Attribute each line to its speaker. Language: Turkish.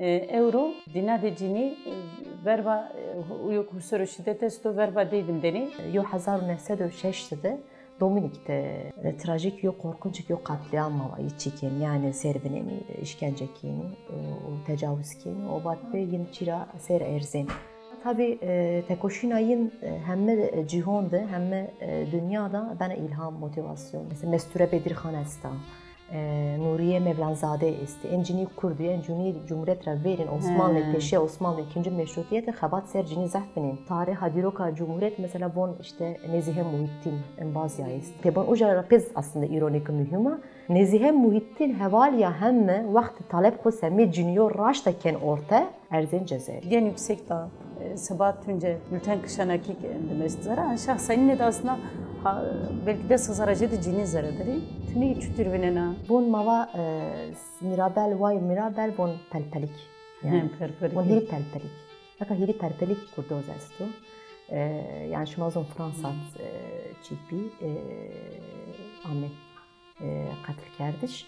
Speaker 1: euro dina de cini verba uyuk husuru şiddet esto verba dedim deni.
Speaker 2: Yo 1906'de Dominik'te trajik yo korkunç yo katliam mavayı çeken yani servineni işkencekini o tecavüzkini o batte yin çira ser erzen. Tabi tekoşinayın hem cihonda hem dünyada bana ilham motivasyon. Mesela Mesture Bedirhan Esta, Nuriye Mevlanzade esti. Encini Kurdu, encini Cumhuriyet verin Osmanlı peşe Osmanlı ikinci meşrutiyeti xabat ser cini zahbinin. Tarih hadiroka Cumhuriyet mesela bon işte Nezihe Muhittin bazı esti. Tebon oja rapez aslında ironik mühima. Nezihe Muhittin hevaliya hem vakti talep ko semi junior raştaken orta Erzen Cezayir.
Speaker 1: En yüksek dağ. Sabah Tünce, Gülten Kışanaki demestara. Şahsen ne de aslında belki de sazaracı da cini zaradır. Tüne çütür venena.
Speaker 2: Bon mava mirabel vay mirabel bon pelpelik. Yani bon hiri pelpelik. Fakat hiri pelpelik kurdu o zesto. Yani şu mazon Fransat çipi Ahmet katil kardeş.